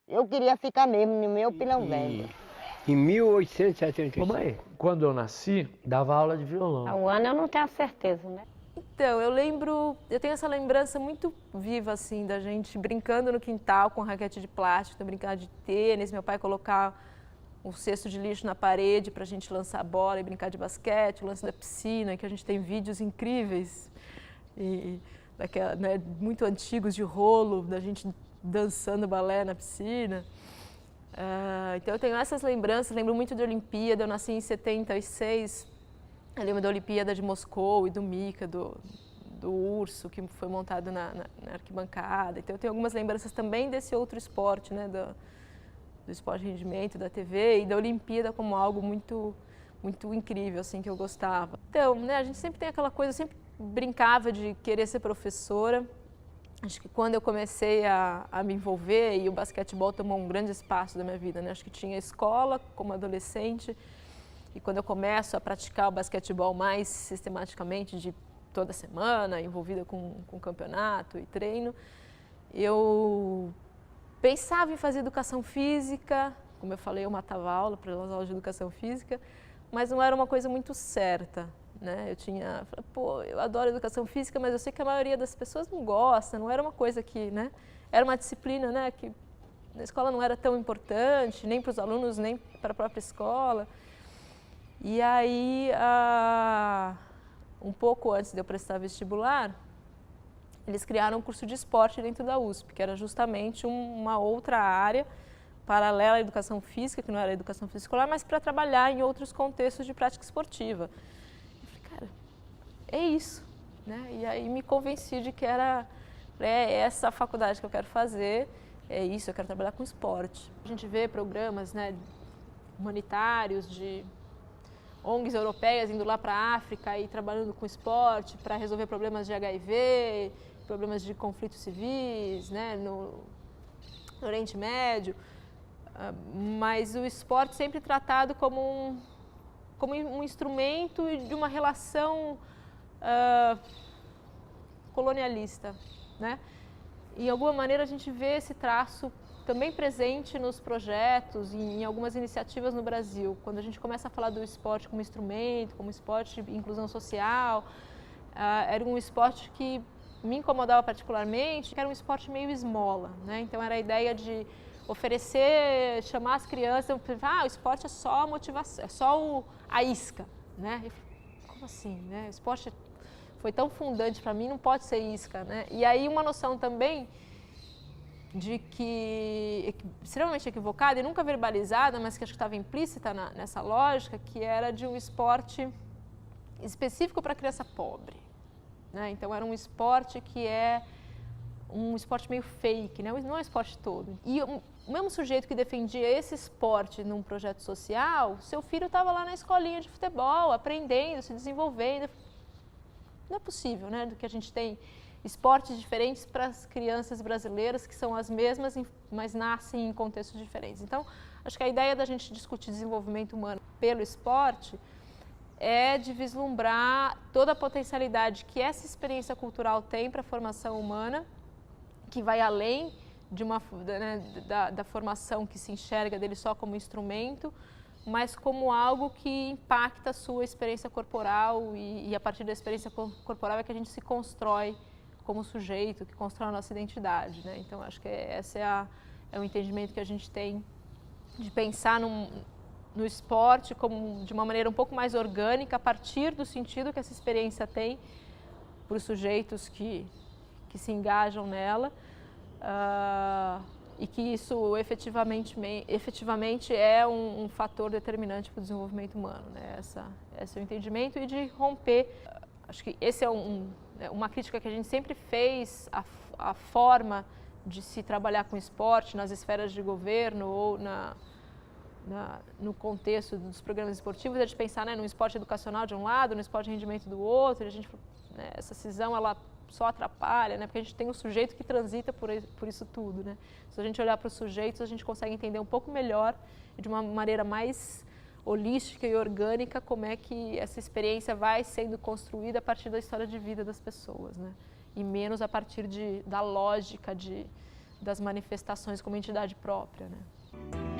Eu queria ficar mesmo no meu pilão velho. Em 1875. Mamãe, quando eu nasci, dava aula de violão. O ano eu não tenho certeza, né? Então, eu tenho essa lembrança muito viva, assim, da gente brincando no quintal com raquete de plástico, brincar de tênis, meu pai colocar um cesto de lixo na parede para a gente lançar a bola e brincar de basquete, o lance da piscina, que a gente tem vídeos incríveis, né, muito antigos de rolo, da gente dançando balé na piscina. Então eu tenho essas lembranças, lembro muito da Olimpíada, eu nasci em 76, eu lembro da Olimpíada de Moscou e do Mica, do urso que foi montado na arquibancada. Então eu tenho algumas lembranças também desse outro esporte, né, do esporte de rendimento, da TV e da Olimpíada como algo muito, muito incrível, assim, que eu gostava. Então, né, a gente sempre tem aquela coisa, eu sempre brincava de querer ser professora. Acho que quando eu comecei a me envolver, e o basquetebol tomou um grande espaço da minha vida, né? Acho que tinha escola como adolescente, e quando eu começo a praticar o basquetebol mais sistematicamente, de toda semana, envolvida com campeonato e treino, eu pensava em fazer educação física, como eu falei, eu matava aula para as aulas de educação física, mas não era uma coisa muito certa. Né? Eu adoro educação física, mas eu sei que a maioria das pessoas não gosta, não era uma coisa que, né? Era uma disciplina, né, que na escola não era tão importante, nem para os alunos, nem para a própria escola. E aí, um pouco antes de eu prestar vestibular, eles criaram um curso de esporte dentro da USP, que era justamente uma outra área paralela à educação física, que não era a educação física escolar, mas para trabalhar em outros contextos de prática esportiva. É isso, né? E aí me convenci de que era essa a faculdade que eu quero fazer, é isso, eu quero trabalhar com esporte. A gente vê programas, né, humanitários de ONGs europeias indo lá para a África e trabalhando com esporte para resolver problemas de HIV, problemas de conflitos civis, né, no Oriente Médio, mas o esporte sempre tratado como um instrumento de uma relação colonialista, né? E, de alguma maneira a gente vê esse traço também presente nos projetos e em algumas iniciativas no Brasil. Quando a gente começa a falar do esporte como instrumento, como esporte de inclusão social, era um esporte que me incomodava particularmente, que era um esporte meio esmola, né? Então era a ideia de oferecer, chamar as crianças, o esporte é só a motivação, é só a isca, né? Eu falei, como assim, né? O esporte foi tão fundante para mim, não pode ser isca, né? E aí uma noção também de que, extremamente equivocada e nunca verbalizada, mas que acho que estava implícita nessa lógica, que era de um esporte específico para criança pobre, né? Então era um esporte que é um esporte meio fake, né? Não é um esporte todo. E o mesmo sujeito que defendia esse esporte num projeto social, seu filho estava lá na escolinha de futebol, aprendendo, se desenvolvendo. Não é possível, né? Do que a gente tem esportes diferentes para as crianças brasileiras, que são as mesmas, mas nascem em contextos diferentes. Então, acho que a ideia da gente discutir desenvolvimento humano pelo esporte é de vislumbrar toda a potencialidade que essa experiência cultural tem para a formação humana, que vai além de da formação que se enxerga dele só como instrumento, mas como algo que impacta a sua experiência corporal e a partir da experiência corporal é que a gente se constrói como sujeito, que constrói a nossa identidade, né? Então, acho que esse é o entendimento que a gente tem de pensar no esporte como de uma maneira um pouco mais orgânica, a partir do sentido que essa experiência tem para os sujeitos que se engajam nela, e que isso efetivamente é um fator determinante para o desenvolvimento humano, né? Esse é o entendimento e de romper. Acho que esse é uma crítica que a gente sempre fez à forma de se trabalhar com esporte nas esferas de governo ou no contexto dos programas esportivos, é de pensar, né, no esporte educacional de um lado, no esporte de rendimento do outro. A gente, né, essa cisão ela só atrapalha, né, porque a gente tem um sujeito que transita por isso tudo, né? Se a gente olhar para os sujeitos, a gente consegue entender um pouco melhor e de uma maneira mais holística e orgânica como é que essa experiência vai sendo construída a partir da história de vida das pessoas, né? E menos a partir da lógica das manifestações como entidade própria, né?